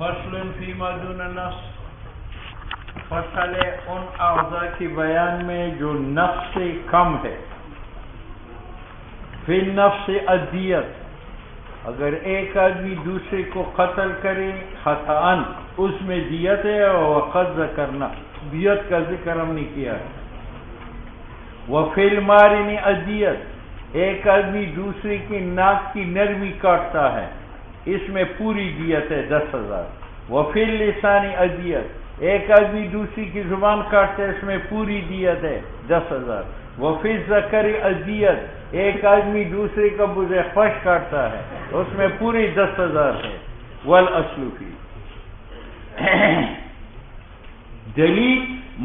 فصل فیما دون نفس، فصل ان اعضاء کی بیان میں جو نفس سے کم ہے. فی النفس الدیت، اگر ایک آدمی دوسرے کو قتل کرے خطأً اس میں دیت ہے، اور وقت ذکرنا دیت کا ذکر ہم نے کیا ہے. وفی المارن الدیت، ایک آدمی دوسرے کی ناک کی نرمی کاٹتا ہے، اس میں پوری دیت ہے 10,000. وفی اللسان الدیت، ایک آدمی دوسری کی زبان کاٹتا ہے، اس میں پوری دیت ہے 10,000. وفی الذکر الدیت، ایک آدمی دوسرے کا بزے خش کاٹتا ہے، اس میں پوری 10,000 ہے. والاصل فی، دلیل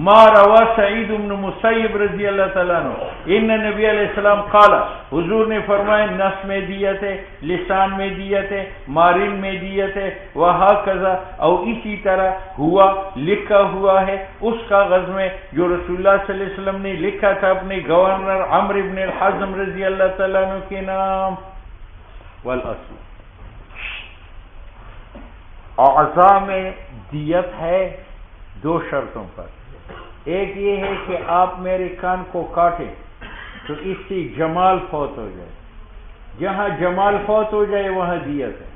ما روا سعید بن مسیب رضی اللہ تعالیٰ عنہ ان نبی علیہ السلام قال، حضور نے فرمایا نفس میں دیت ہے، لسان میں دیت ہے، مارن میں دیت ہے. وہکذا، اور اسی طرح ہوا لکھا ہوا ہے اس کاغذ میں جو رسول اللہ صلی اللہ علیہ وسلم نے لکھا تھا اپنے گورنر عمرو بن الحزم رضی اللہ تعالیٰ عنہ کے نام. والاصل، اعضاء میں دیت ہے دو شرطوں پر. ایک یہ ہے کہ آپ میرے کان کو کاٹیں تو اس سے جمال فوت ہو جائے، جہاں جمال فوت ہو جائے وہاں دیت ہے.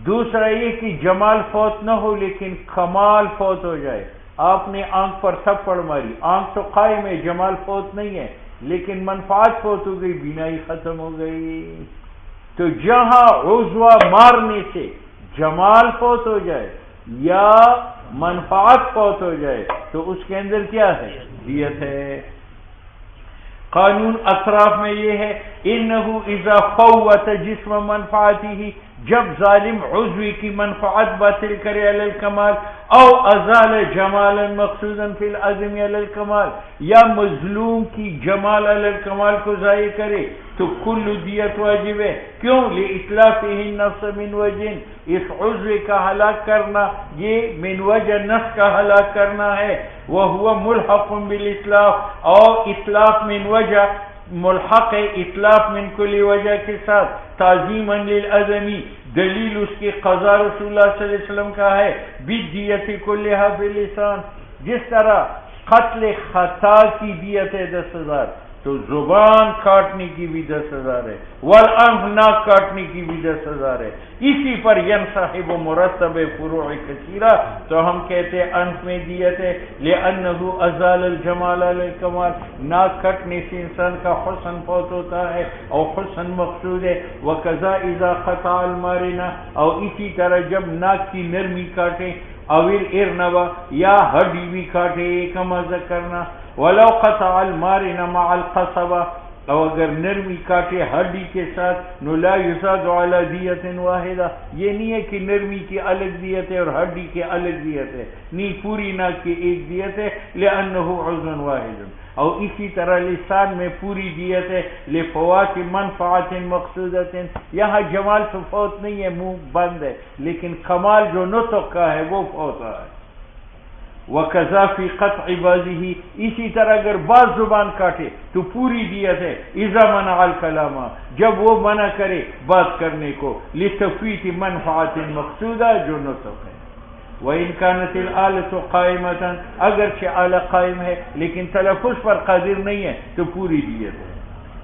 دوسرا یہ کہ جمال فوت نہ ہو لیکن کمال فوت ہو جائے. آپ نے آنکھ پر تھپڑ ماری، آنکھ تو قائم ہے، جمال فوت نہیں ہے لیکن منفعت فوت ہو گئی، بینائی ختم ہو گئی. تو جہاں عضو مارنے سے جمال فوت ہو جائے یا منفعت فوت ہو جائے تو اس کے اندر کیا ہے؟ دیت ہے. قانون اطراف میں یہ ہے انہو اذا فوت جسم منفعتی، جب ظالم عضوی کی منفعت باطل کرے علی الکمال، او ازال جمالا مقصودا فی العظم علی الکمال، یا مظلوم کی جمال علی الکمال کو ضائع کرے تو کل دیت واجب ہے. کیوں؟ لإتلافہ النفس من وجہ، اس عضو کا ہلاک کرنا یہ من وجہ نفس کا ہلاک کرنا ہے. وہو ملحق بالاتلاف، اور اتلاف من وجہ ملحق ہے اتلاف من کل وجہ کے ساتھ. تعظیما للعظمی، دلیل اس کی قضا رسول اللہ صلی اللہ علیہ وسلم کا ہے بالدیت کلھا باللسان. جس طرح قتل خطا کی دیت ہے 10,000 تو زبان کاٹنے کی بھی 10,000 ہے، والانف ناک کاٹنے کی بھی 10,000 ہے. اسی پر ینصاحب مرتب فروع کثیرہ، تو ہم کہتے ہیں انف میں دیت ہے لأنہ ازال الجمال علی الکمال، ناک کٹنے سے انسان کا حسن فوت ہوتا ہے اور حسن مقصود ہے. وکذا اذا قطع المارنہ، اور اسی طرح جب ناک کی نرمی کاٹے، اویر ارنبا، یا ہڈی بھی کاٹے، کما ذکرنا. ولو قطع المارن مع القصبہ، اور اگر نرمی کاٹے ہڈی کے ساتھ، نو لا یزاد علی دیت واحدہ، یہ نہیں ہے کہ نرمی کی الگ دیت ہے اور ہڈی کی الگ دیت ہے، نہیں، پوری ناک کی ایک دیت ہے لأنہ عضو واحد. اور اسی طرح لسان میں پوری دیت ہے لفوات منفعت مقصودت، یہاں جمال تو فوت نہیں ہے، منہ بند ہے، لیکن کمال جو نطق کا ہے وہ فوت ہے. وَقَذَا فِي قَطْعِ بَعْضِهِ، اسی طرح اگر بعض زبان کاٹے تو پوری دیت ہے. اِذَا مَنَعَ الْكَلَامَ، جب وہ منع کرے بات کرنے کو، لِتَفْوِيتِ مَنْفَعَةٍ مَقْصُودَةٍ جو نطق ہے. وَإِنْ كَانَتِ الْآلَةُ قَائِمَةً، اگر کہ آلہ قائم ہے لیکن تلفظ پر قادر نہیں ہے تو پوری دیت ہے.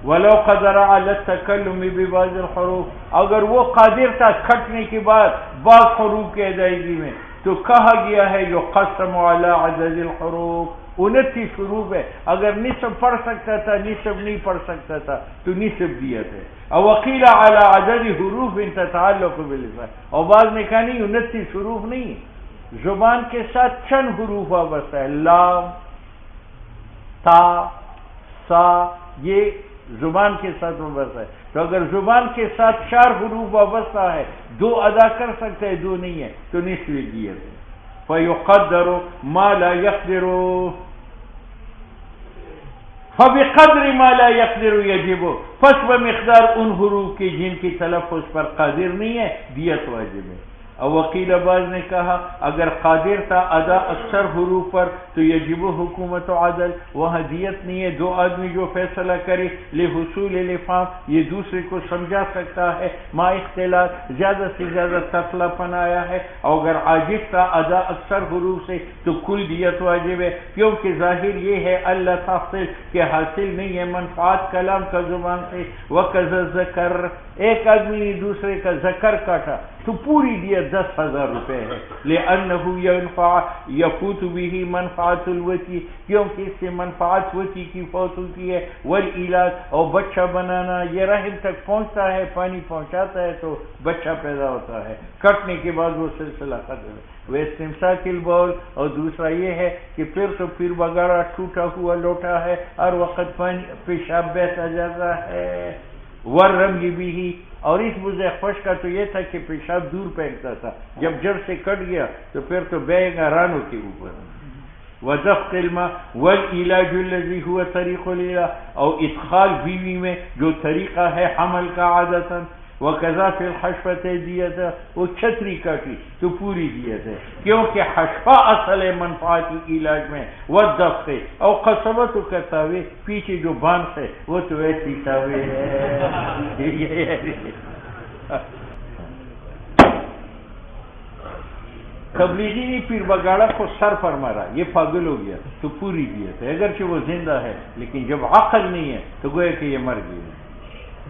وَلَوْ قَدَرَ عَلَى التَّكَلُّمِ بِبَعْضِ الْحُرُوفِ، اگر وہ قادر تھا کھٹنے کے بعد بعض حروف کی ادائیگی میں، تو کہا گیا ہے جو قسم علی عدد الحروف، 29 حروف ہے، اگر نصف پڑھ سکتا تھا نصف نہیں پڑھ سکتا تھا تو نصف دیت ہے. اور وقیل علی عدد حروف تتعلق باللسان، اور بعض نے کہا نہیں 29 حروف نہیں، زبان کے ساتھ چند حروف وابستہ ہے، لام، تا، سا، یہ زبان کے ساتھ وابستہ ہے. تو اگر زبان کے ساتھ 4 حروف وابستہ ہے، 2 ادا کر سکتے ہیں 2 نہیں ہے تو نصف دیت ہے. فَيُقَدَّرُ مَا لَا يَقْدِرُ، فَبِقَدْرِ مَا لَا يَقْدِرُ يَجِبُ، پس بمقدار ان حروف کی جن کی تلفظ پر قادر نہیں ہے دیت واجب ہے. اور وکیل باز نے کہا اگر قادر تھا ادا اکثر حروف پر تو یجب حکومت و عدل، وہاں دیت نہیں ہے، دو آدمی جو فیصلہ کرے لحصول الافہام، یہ دوسرے کو سمجھا سکتا ہے، ما اختلاط زیادہ سے زیادہ تفلا پن آیا ہے، اور اگر عاجز تھا ادا اکثر حروف سے تو کل دیت واجب ہے، کیونکہ ظاہر یہ ہے اللہ تحصیل کہ حاصل نہیں ہے منفعت کلام کا زبان سے، وَكَذَا ذکر ایک آدمی نے دوسرے کا ذکر کاٹا تو پوری دیت 10,000 روپے ہے، لِأَنَّهُ يَنْفَعُ يَفُوتُ بِهِ مَنْفَعَةُ الْوَتِي، کیونکہ اس سے منفعت وتی کی فوت ہوتی ہے، وَالْإِلَادِ اور بچہ بنانا، یہ رحم تک پہنچتا ہے، پانی پہنچاتا ہے تو بچہ پیدا ہوتا ہے، کٹنے کے بعد وہ سلسلہ ختم ہے، وہ استمساک البول، اور دوسرا یہ ہے کہ پھر بغیرہ ٹوٹا ہوا لوٹا ہے، ہر وقت پانی پیشاب بہتا جاتا ہے، ورمی بھی، اور اس بزے خوش کا تو یہ تھا کہ پیشاب دور پھینکتا تھا، جب جڑ سے کٹ گیا تو پھر تو بہے گا رانوں کے اوپر، وَدَفْقِ الْمَاءِ وَالْعِلَاجُ الَّذِي هُوَ طَرِيقُ الْعِلَاجِ اور ادخال بیوی میں جو طریقہ ہے حمل کا عادتاً، وَكَذَا فِي الْحَشْفَةِ دِيَةً وہ چھتری کاٹی تو پوری دیت ہے، کیونکہ حشفہ اصل ہے منفعتی علاج میں، وَالدَّفْقِ اور قصبت کا تاوے پیچھے جو بانس ہے وہ تو ایسی تاوے ہے۔ تبلیغی نے پیر بگاڑا کو سر پر مارا، یہ پاگل ہو گیا تو پوری دیت ہے، اگرچہ وہ زندہ ہے لیکن جب عقل نہیں ہے تو گویا کہ یہ مر گیا،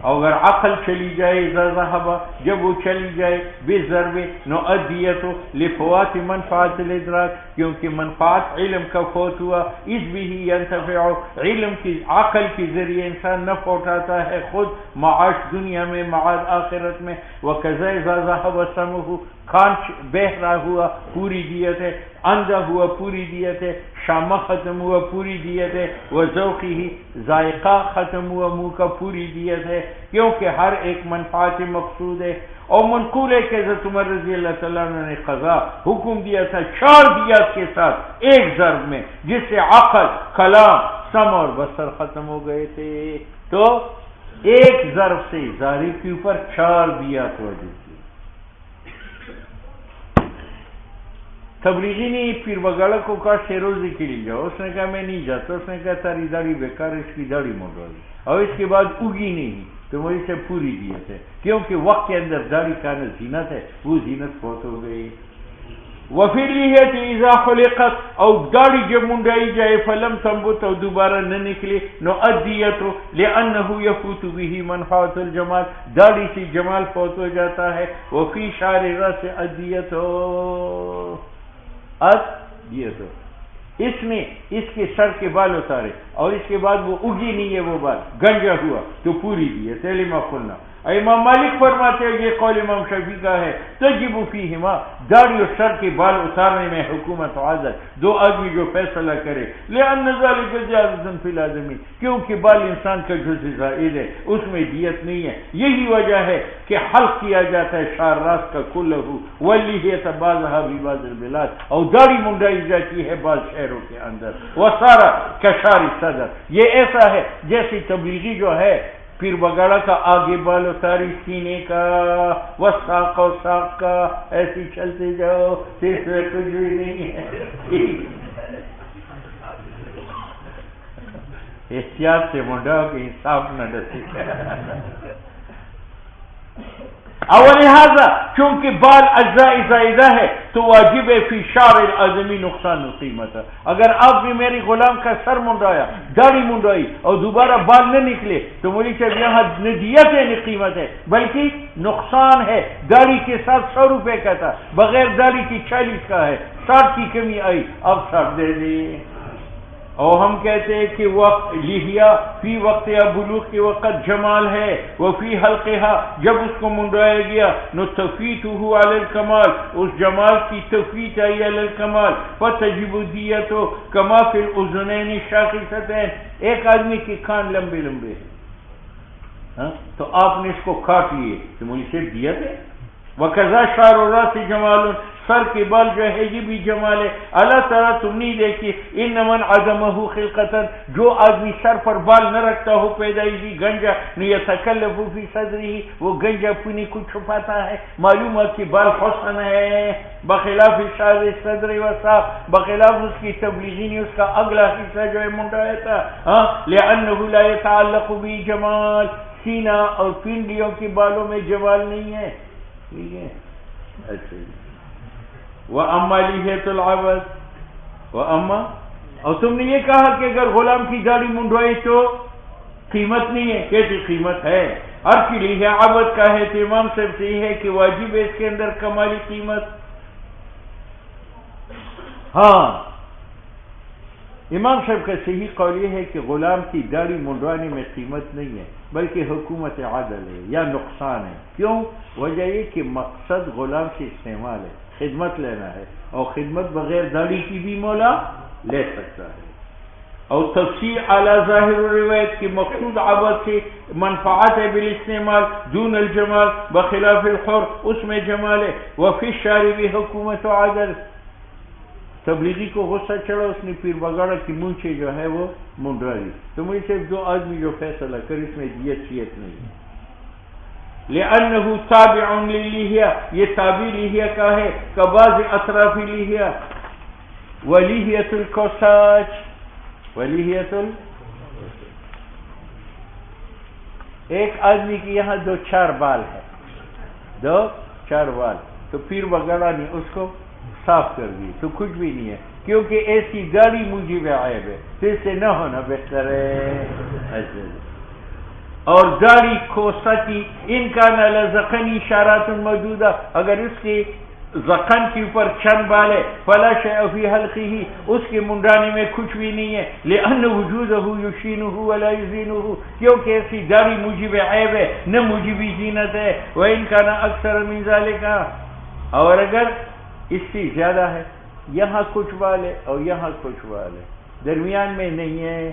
اور اگر عقل چلی جائے اذا ذهب جب وہ چلی جائے بے ضرب نؤدیت لفوات منفعت الادراک، کیونکہ منفعت علم کا فوت ہوا، اس بھی ينتفع علم کی عقل کے ذریعے انسان نفع اٹھاتا ہے خود معاش دنیا میں معاد آخرت میں، وکذا اذا ذهب سمعه کان بہ رہا ہوا پوری دیت ہے، اندھا ہوا پوری دیت ہے، شامہ ختم ہوا پوری دیت ہے، وذوقی ہی ذائقہ ختم ہوا منہ کا پوری دیت ہے، کیونکہ ہر ایک منفعت مقصود ہے۔ اور منقول ہے کہ حضرت عمر رضی اللہ تعالیٰ عنہ نے قضا حکم دیا تھا 4 دیت کے ساتھ ایک ضرب میں، جس سے عقل، کلام، سمع اور بصر ختم ہو گئے تھے، تو ایک ضرب سے ظاہر کے اوپر 4 دیت وجود تھی۔ تبلیغی نے پیر بگاڑا کو کہا شیروزی کے لیے جاؤ، اس نے کہا میں نہیں جاتا، اس نے کہا تاری داڑھی بیکار، اس کی داڑھی موڑ والی، اور اس کے بعد اگی نہیں تو مجھے سے پوری دیت ہے، کیونکہ وقت کے اندر داڑھی کا زینت ہے، وہ زینت فوت ہو گئی۔ وفی لیہت اذا خلقت اور داڑھی جب منڈائی جائے فلم تنبت اور دوبارہ نہ نکلے نؤدیت لأنه يفوت به منفعت الجمال، داڑھی سے جمال فوت ہو جاتا ہے، وفی شعر الراس ادیت ادیت اس نے اس کے سر کے بال اتارے اور اس کے بعد وہ اگی نہیں ہے، وہ بال گنجا ہوا تو پوری دیت ہے، لما قلنا۔ امام مالک فرماتے ہیں یہ قول امام شافعی کا ہے، تجب فیہما داڑھی اور سر کے بال اتارنے میں حکومت و عدل، دو آدمی جو فیصلہ کرے، لأن ذلک زیادۃ فی الآدمی، کیونکہ بال انسان کا جز زائد ہے، اس میں دیت نہیں ہے، یہی وجہ ہے کہ حلق کیا جاتا ہے شعر راس کا کلہ، ولیہت بعضھا فی بعض البلاد، اور داڑھی منڈائی جاتی ہے بعض شہروں کے اندر، وصارا کشار صدر، یہ ایسا ہے جیسے تبلیغی جو ہے پیر بگاڑا کا آگے بال اتاری سینے کا، وساق و ساق کا، ایسی چلتے جاؤ صرف کچھ بھی نہیں ہے، احتیاط سے منڈاؤ کہ انصاف نہ ڈسے۔ اور لہذا چونکہ بال اجزاء زائدہ ہے تو واجب ہے فی شعر الآدمی نقصان قیمت، اگر آپ نے میری غلام کا سر منڈایا، داڑھی منڈائی اور دوبارہ بال نہ نکلے تو مجھے صاحب یہاں نہ دیت ہے نہ قیمت ہے بلکہ نقصان ہے، داڑھی کے ساتھ 100 روپے کا تھا، بغیر داڑھی کی 40 کا ہے، 60 کی کمی آئی، اب 60 دے دیں۔ اور ہم کہتے ہیں کہ وقت لحیہ فی وقت یا بلوغ کے وقت جمال ہے، وفی حلقہا جب اس کو منڈایا گیا نو تفیتہ علی الکمال، اس جمال کی تفیت آئی علی الکمال، فتجب دیت کما فی الاذنین شاخصتین، ایک آدمی کے کان لمبے لمبے ہیں تو آپ نے اس کو کاٹ لیے تو مجھے صرف دیت ہے، وَكَذَا شَعْرُ الرَّأْسِ جَمَالٌ، سر کے بال جو ہے یہ بھی جمال ہے. اللہ تعالیٰ تم نہیں دیکھی ان من عدمہ خلقتاً، جو آدمی سر پر بال نہ رکھتا ہو پیدائشی گنجا یتکلف فی صدرہ، وہ گنجا پنی کو چھپاتا ہے. معلوم ہے کہ بال حسن ہے، بخلاف شاذ صدر وصاف، بخلاف اس کی تبلیغی نے اس کا اگلا حصہ جو ہے منڈایا تھا. ہاں لأنہ لا يتعلق بھی جمال، سینہ اور پنڈلیوں کے بالوں میں جمال نہیں ہے. ٹھیک ہے اچھا جی. وَأَمَّا لِحْيَةُ الْعَبَدِ وَأَمَّا، اور تم نے یہ کہا کہ اگر غلام کی داڑھی منڈوائی تو قیمت نہیں ہے. کہتے قیمت ہے. اب کی لیے عبد کا ہے تو امام صاحب سے یہ ہے کہ واجب ہے اس کے اندر کمالی قیمت. ہاں امام صاحب کا صحیح قول یہ ہے کہ غلام کی داڑھی منڈوانے میں قیمت نہیں ہے بلکہ حکومت عادل ہے یا نقصان ہے. کیوں؟ وجہ یہ کہ مقصد غلام سے استعمال ہے، خدمت لینا ہے، اور خدمت بغیر داڑھی کی بھی مولا لے سکتا ہے. اور تفسیر اعلی ظاہر روایت کی مقصود عبد سے منفعت ہے بالاستعمال دون الجمال، بخلاف الحر اس میں جمال ہے. وفی الشارب حکومت عادل، تبلیغی کو غصہ چڑھا، اس نے پیر بگاڑا کی مونچھے جو ہے وہ منڈوا دی. تو مجھے صرف دو آدمی جو فیصلہ کر اس میں دیت شیت نہیں ہے. لأنه تابع للحیہ، یہ تابع لحیہ کا ہے، کباز اطراف لحیہ. ولحیۃ الکوساج، ولحیۃ ایک آدمی کی یہاں دو چار بال ہے، دو چار بال، تو پیر وغیرہ نے اس کو صاف کر دی تو کچھ بھی نہیں ہے، کیونکہ ایسی داڑھی موجب عیب ہے، تو اس سے نہ ہونا بہتر ہے. اور داڑھی کو سچی ان کا نہ زخنی اشارات موجودہ، اگر اس کی زخن کے اوپر چند بال ہے، فلا شیء فی حلقہ، اس کے منڈانے میں کچھ بھی نہیں ہے. لأن وجودہ یشینہ ولا یزینہ، کیونکہ ایسی داڑھی موجب عیب ہے نہ موجب زینت ہے. وان کان اکثر من ذلک، اور اگر اس سے زیادہ ہے، یہاں کچھ بال ہے اور یہاں کچھ بال ہے، درمیان میں نہیں ہے،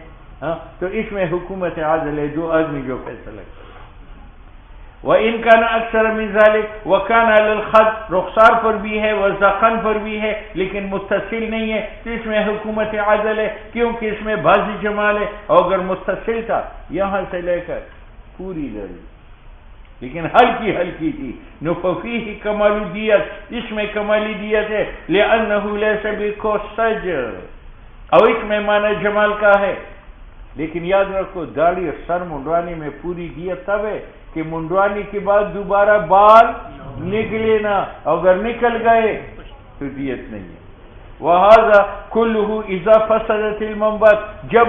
تو اس میں حکومت عادل ہے، دو آدمی جو فیصلہ کرے. وَإِنْ كَانَ أَكْثَرَ مِنْ ذَلِكَ وَكَانَ عَلَى الْخَدِّ، رخسار پر بھی ہے، وَزَخَن پر بھی ہے، لیکن متصل نہیں ہے، تو اس میں حکومت عادل ہے، کیونکہ اس میں بازی جمال ہے. اور اگر متصل تھا یہاں سے لے کر پوری داڑھی لیکن ہلکی تھی، نففیہ کمال دیت، اس میں کمالی دیت ہے. لأنه ليس بکوسج، اور اس میں معنی جمال کا ہے. لیکن یاد رکھو داڑھی اور سر منڈوانے میں پوری دیت تب ہے کہ منڈوانے کے بعد دوبارہ بال نکلے نہ، اگر نکل گئے تو دیت نہیں ہے. وہذا کلہ اذا فسدت المنبت، جب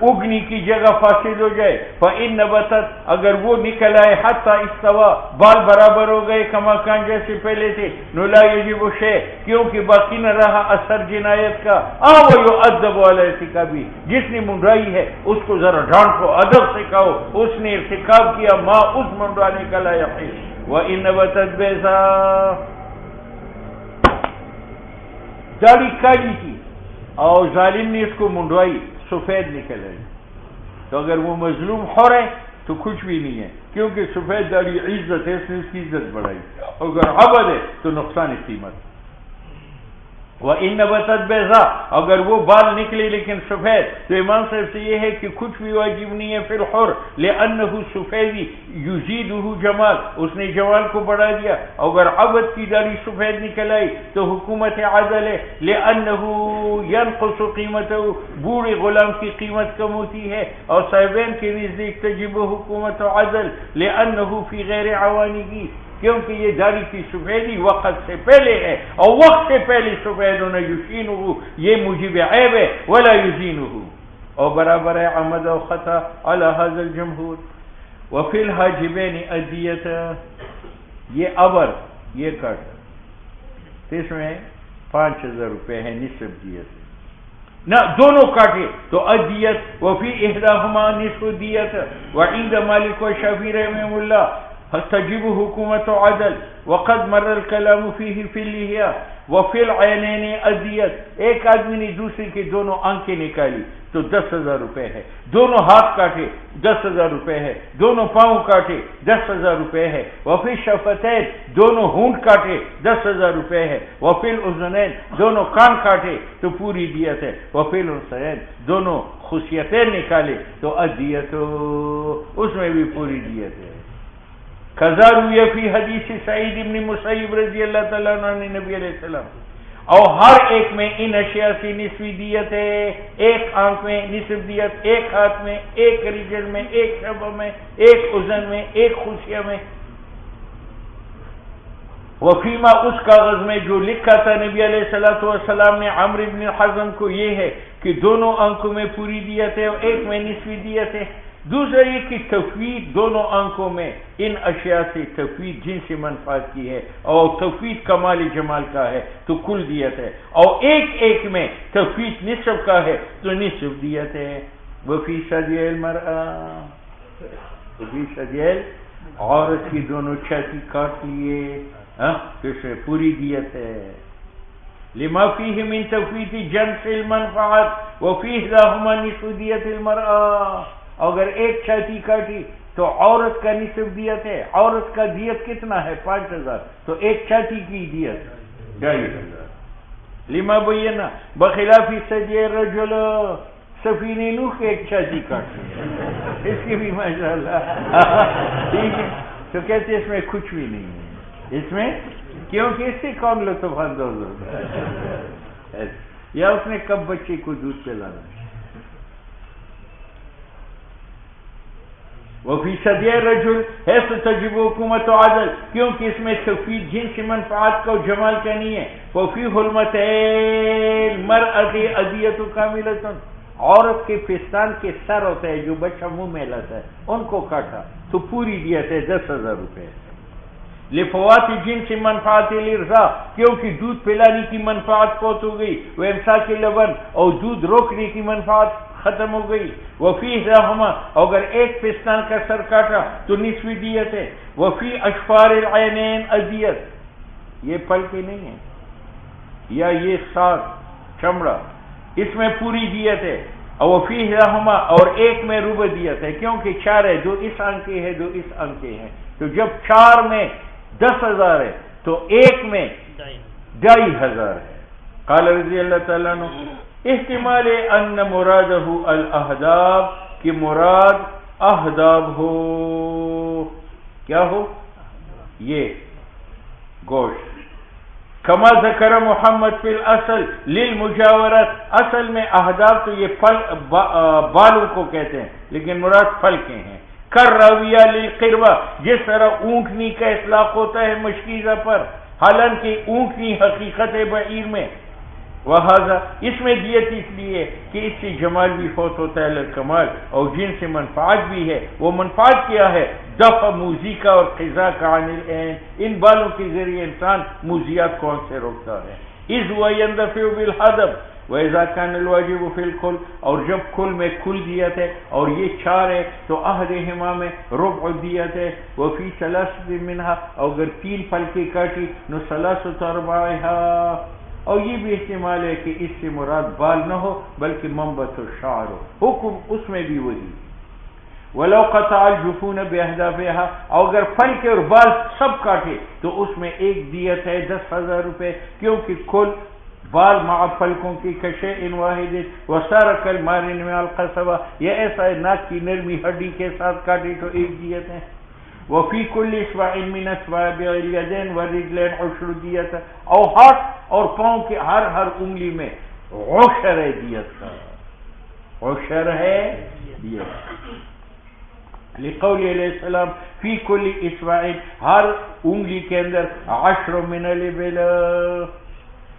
اگنی کی جگہ فاسد ہو جائے، فإن نبتت، اگر وہ نکل آئے، حتی استوا، بال برابر ہو گئے، کما کان جیسے پہلے تھے، نو لا یجب شیء، کیونکہ باقی نہ رہا اثر جنایت کا. ویؤدب علی ارتکابہ، جس نے منڈوائی ہے اس کو ذرا ڈانٹو، ادب سکھاؤ، اس نے ارتکاب کیا ما اس منڈوانے کا لائق ہے. وإن نبتت بیضا، داڑھی کالی تھی اور ظالم نے اس کو منڈوائی، سفید نکل آئی، تو اگر وہ مظلوم حر ہے تو کچھ بھی نہیں ہے، کیونکہ سفید داڑھی عزت ہے، اس نے اس کی عزت بڑھائی. اگر عبد ہے تو نقصان قیمت. وَإِن نَبَتَتْ بَيْضَاء، اگر وہ بال نکلے لیکن سفید، تو امام صاحب سے یہ ہے کہ کچھ بھی واجب نہیں ہے فی الحر، لأنه سفیدی یزیدہ جمال، اس نے جمال کو بڑھا دیا. اگر عبد کی داڑھی سفید نکل آئی تو حکومت عادل ہے، لأنه ينقص قیمتہ، بوڑھے غلام کی قیمت کم ہوتی ہے. اور صاحبین کے نزدیک تجب حکومت عادل، لأنه فی غیر عوانگی، کیونکہ یہ داڑھی کی سفیدی وقت سے پہلے ہے، اور وقت سے پہلے سفید ہونا یشینہ، یہ موجب عیب ہے، ولا یزینہ، اور برابر ہے عمد و خطا علی ھذا الجمہور. وفی الحاجبین ادیت، یہ ابر یہ کٹ، تو اس میں 5000 روپے ہے نصف دیت، نہ دونوں کاٹے تو ادیت. وفی احداہما نصف دیت. وعند مالک و شافعی رحمہ اللہ تجب حکومت عدل، وقد مر الکلام فیہ فی اللحیہ، وفی العینین ادیت، ایک آدمی نے دوسرے کی دونوں آنکھیں نکالی تو 10,000 روپے ہے، دونوں ہاتھ کاٹے 10,000 روپے ہے، دونوں پاؤں کاٹے 10,000 روپے ہے، وفی شفتین، دونوں ہونٹ کاٹے 10,000 روپے ہے، وفی الاذنین، دونوں کان کاٹے تو پوری دیت ہے، وفی الانثیین، دونوں خصیتین نکالے تو ادیت، اس میں بھی پوری دیت ہے۔ قضا روی فی حدیث سعید ابن مسیب رضی اللہ تعالیٰ عنہ نبی علیہ السلام، اور ہر ایک میں ان اشیاء سے نصفی دیت ہے، ایک آنکھ میں نصف دیت، ایک ہاتھ میں، ایک رجل میں، ایک شبہ میں، ایک اذن میں، ایک خصیہ میں۔ وفیما، اس کاغذ میں جو لکھا تھا نبی علیہ السلام نے عمرو بن حزم کو، یہ ہے کہ دونوں آنکھوں میں پوری دیت ہے اور ایک میں نصفی دیت ہے۔ دوسرا یہ کہ تفویض دونوں آنکھوں میں ان اشیاء سے تفویض جنس منفعت کی ہے، اور تفویض کمال جمال کا ہے تو کل دیت ہے، اور ایک ایک میں تفویض نصف کا ہے تو نصف دیت ہے۔ وفی ثدی المرأة، وفی ثدی، عورت کی دونوں چھاتی کاٹ لیے تو اس میں پوری دیت ہے۔ لما فیہ من تفویض جنس المنفعت وفی احداہما نصف دیت المرأة، اگر ایک چھاتی کاٹی تو عورت کا نصف دیت ہے، عورت کا دیت کتنا ہے 5,000، تو ایک چھاتی کی دیت 2,500۔ لما بینا بخلاف ثدی الرجل، سفینہ نوح کے ایک چھاتی کاٹی، اس کی بھی ماشاءاللہ ٹھیک ہے، تو کہتے اس میں کچھ بھی نہیں ہے، اس میں کیونکہ اس سے کون لطف اندوز ہوتا ہے، یا اس نے کب بچے کو دودھ پلانا ہے۔ وفی ثدی الرجل حیث تجب حکومت و عدل، کیونکہ اس میں تفویض جنس منفعت کا و جمال کا نہیں ہے۔ وفی حلمت المرأة ادیت کاملۃ، عورت کے پستان کے سر ہوتا ہے جو بچہ منہ میں لاتا ہے، ان کو کاٹا تو پوری دیت ہے 10,000 روپے۔ لفوات جنس منفعت الارضاء، کیونکہ دودھ پلانے کی منفعت فوت ہو گئی، وہ امساک لبن، اور دودھ روکنے کی منفعت ختم ہو گئی۔ وفی احداہما، اگر ایک پستان کا سر کاٹا تو نصف دیت ہے۔ وفی اشفار العینین ادیت، یہ پلکیں نہیں ہیں یا یہ ساتھ چمڑا، اس میں پوری دیت ہے۔ اور وفی احداہما، اور ایک میں ربع دیت ہے، کیونکہ 4 ہے، 2 اس آنکھ کے ہے، 2 اس آنکھ کے ہیں، تو جب 4 میں 10,000 ہے تو ایک میں 2,500 ہے۔ قال رضی اللہ تعالیٰ عنہ، احتمال ان مرادہ الاہداب، کہ مراد اہداب ہو، کیا ہو، یہ گوشت۔ کما ذکر محمد فی الاصل للمجاورت، اصل میں اہداب تو یہ پھل بالوں کو کہتے ہیں، لیکن مراد پھل کے ہیں۔ کر راویہ للقربہ، جس طرح اونٹنی کا اطلاق ہوتا ہے مشکیزہ پر، حالانکہ اونٹنی حقیقت بعیر میں، وہذا، اس میں دیت اس لیے کہ اس سے جمال بھی فوت ہوتا ہے للکمال، اور جن سے منفعت بھی ہے۔ وہ منفعت کیا ہے؟ دفع موذی کا اور قضا کا عن العین، ان بالوں کے ذریعے انسان موذیات کون سے روکتا ہے۔ اذ ويندفع بالحدب وَإِذَا كَانَ الْوَاجِبُ فِي الْكُلِّ، اور جب کل میں کل دیت ہے اور یہ 4 ہے تو احدہما میں ربع دیت ہے۔ وفی ثلاثۃ منہا، اور اگر 3 پلکیں کاٹی نو ثلاثۃ ارباعها، اور یہ بھی احتمال ہے کہ اس سے مراد بال نہ ہو بلکہ منبت الشعر ہو، حکم اس میں بھی وہی۔ وَلَوْ قَطَعَ الْجُفُونَ بِأَهْدَافِهَا، اور اگر پلکیں اور بال سب کاٹے تو اس میں ایک دیت ہے 10,000 روپے، کیونکہ کل بال مع پلکوں کی کشیء واحد وصار کالمارن مع القصبہ، یہ ایسا ہے ناک کی نرمی ہڈی کے ساتھ کاٹے تو ایک دیت ہے۔ وفی کل اصبع من اصابع الیدین والرجلین عشر دیت، اور ہاتھ اور پاؤں کے ہر انگلی میں عشر ہے دیت کا، عشر ہے دیت۔ لقول علیہ السلام فی کل اصبع، ہر انگلی کے اندر 10 من الابل،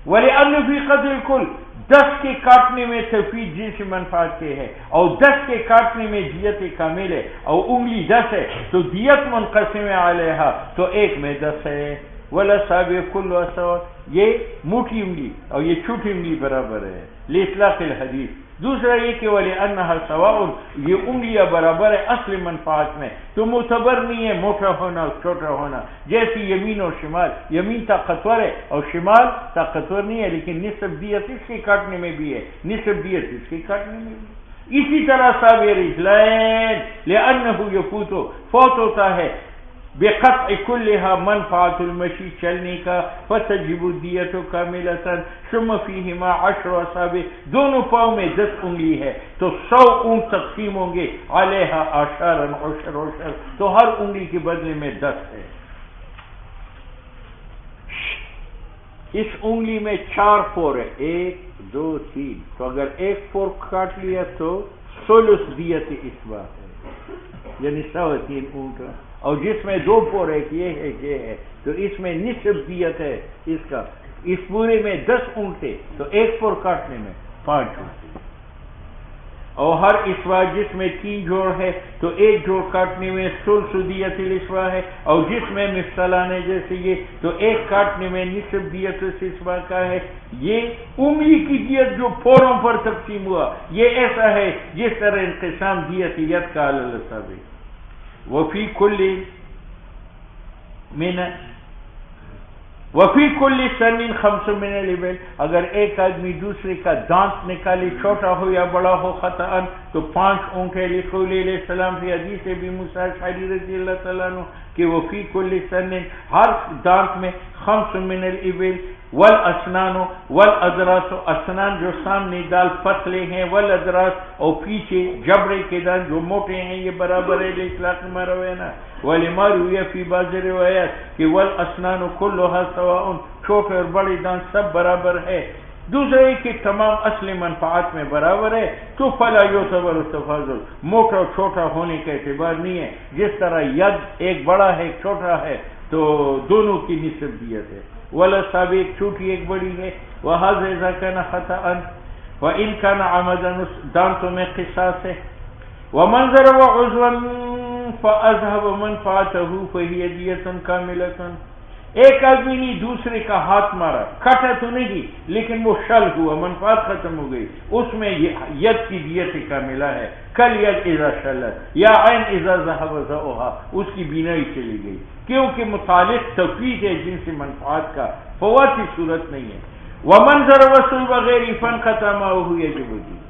وَلِأَنَّ فِي قَتْلِ الْكُلِّ، 10 کے کاٹنے میں تفویض جنس منفعت کے ہے، اور 10 کے کاٹنے میں دیت کامل ہے، اور انگلی 10 ہے تو دیت منقسم علیہا، تو ایک میں 10 ہے۔ وَلَأَصَابِعُ كُلُّهَا سَوَاءٌ، یہ موٹی انگلی اور یہ چھوٹی انگلی برابر ہے۔ لِإِطْلَاقِ الْحَدِيث، دوسرا یہ کہ وَلِأَنَّهَا سَوَاءٌ، یہ انگلیاں برابر ہے اصل منفعت میں، تو معتبر نہیں ہے موٹا ہونا اور چھوٹا ہونا، جیسی یمین اور شمال، یمین طاقتور ہے اور شمال طاقتور نہیں ہے، لیکن نصف دیت اس کے کاٹنے میں بھی ہے، نصف دیت اس کے کاٹنے میں بھی ہے۔ اسی طرح صابر رجلین لأنه يفوت، فوت ہوتا ہے بقطع كلها منفعت المشی چلنے کا، فتجب الدیت کاملۃ ثم فیہما 10 اصابع، دونوں پاؤں میں 10 انگلی ہے تو 100 اونٹ تقسیم ہوں گے، علیہا عشرا عشر، تو ہر انگلی کے بدلے میں 10 ہے۔ اس انگلی میں 4 پور ہے، 1 2 3، تو اگر ایک پور کاٹ لیا تو ثلث دیت اسبا ہے، یعنی 3 اونٹ، اور جس میں 2 پور ہے یہ ہے تو اس میں نصف دیت ہے اس کا، اس پورے میں 10 اونٹ تھے تو ایک پور کاٹنے میں 5 اونٹ، اور ہر اسوا جس میں 3 جوڑ ہے تو ایک جوڑ کاٹنے میں ثلث دیت الاسوا ہے، اور جس میں مفصلان ہے جیسے یہ تو ایک کاٹنے میں نصف دیت الاسوا کا ہے۔ یہ انگلی کی دیت جو پوروں پر تقسیم ہوا یہ ایسا ہے جس طرح انقسام دیت ید کا علی الاصابع۔ وفی کل سن 5 من الابل، اگر ایک آدمی دوسرے کا دانت نکالے چھوٹا ہو یا بڑا ہو خطأ تو 5 اونٹ ہے، لقول علیہ السلام فی حدیث ابی موسیٰ اشعری رضی اللہ تعالیٰ عنہ کہ وفی کل سن، ہر دانت میں 5 من الابل، والاسنان والاضراس، اسنان جو سامنے دال پتلے ہیں، والادراس اور پیچھے جبڑے کے دان جو موٹے ہیں، یہ برابر ہے اطلاق مروینا، ولما روی فی بعض روایات کہ والاسنان کلها سواء، چھوٹے اور بڑے دان سب برابر ہے۔ دوسرے کہ تمام اصل منفعات میں برابر ہے تو فلا یعتبر التفاضل، موٹا اور چھوٹا ہونے کا اعتبار نہیں ہے، جس طرح ید ایک بڑا ہے ایک چھوٹا ہے تو دونوں کی نصف دیت ہے، ولا صابع ایک چھوٹی ایک بڑی ہے، وهذا اذا كان خطأ وان كان عمدا، دانتوں میں قصاص ہے۔ ومن ضرب عضوا فاذهب منفعته فهي دیت کاملۃ، ایک آدمی نے دوسرے کا ہاتھ مارا، کٹا تو نہیں لیکن وہ شل ہوا، منفعت ختم ہو گئی، اس میں ید کی دیت کاملہ ہے، کل ید اذا شلت یا عین اذا ذهب ضوءها، اس کی بینائی چلی گئی، کیونکہ متعلق تفویض ہے جن سے منفعت کا، فوات کی صورت نہیں ہے۔ ومن ضرب صلب غیر فانقطع معه یجب الدیہ،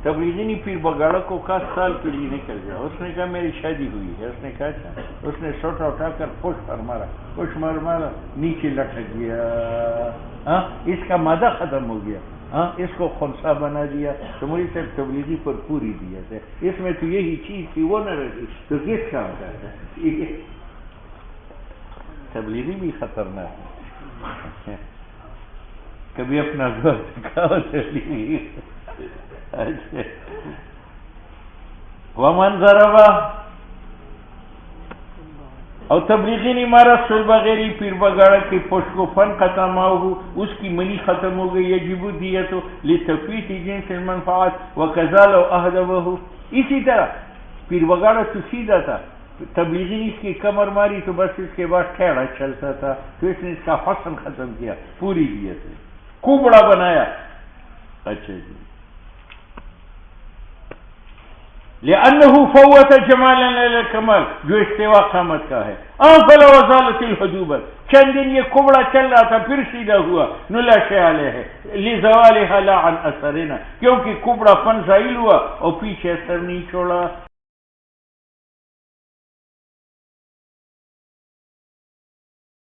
تبلیغی نے پیر بگاڑا کو کہا سال کے لیے نکل گیا، اس نے کہا میری شادی ہوئی ہے، اس نے کہا اچھا، اس نے سوٹا اٹھا کر پشت پر مارا، پشت مارا نیچے لٹک گیا، ہاں اس کا مادہ ختم ہو گیا، ہاں اس کو خنثی بنا دیا، تو مجھے صرف تبلیغی پر پوری دیا تھا، اس میں تو یہی چیز تھی وہ نہ رہی تو کس کام کا تھا؟ تبلیغی بھی خطرناک ہے، کبھی اپنا گھر دکھاؤ تبلیغی۔ اچھا ومن ضرب، اور تبلیغی نے مارا صلب غیری پیر بگاڑا کی پشت کو، فن ختم ہو اس کی منی ختم ہو گئی، یجب دیت لتفویت جنس المنفعات وکذا لو اهدبه، اسی طرح پیر بگاڑا تو سیدھا تھا، تبلیغی نے اس کی کمر ماری تو بس اس کے بعد ٹھیڑا چلتا تھا تو اس نے اس کا حسن ختم کیا، پوری دیت کوبڑا بنایا۔ اچھا جی، لأنه فوت جمالا الى الكمال، جو استوا قامت کا ہے، فلا وزالت الحدوبت، چند دن یہ کبڑا چل رہا تھا پھر سیدھا ہوا، نلا شیالے ہے لزوالها لا عن اثرنا، کیونکہ کبڑا پن زائل ہوا اور پیچھے اثر نہیں چھوڑا۔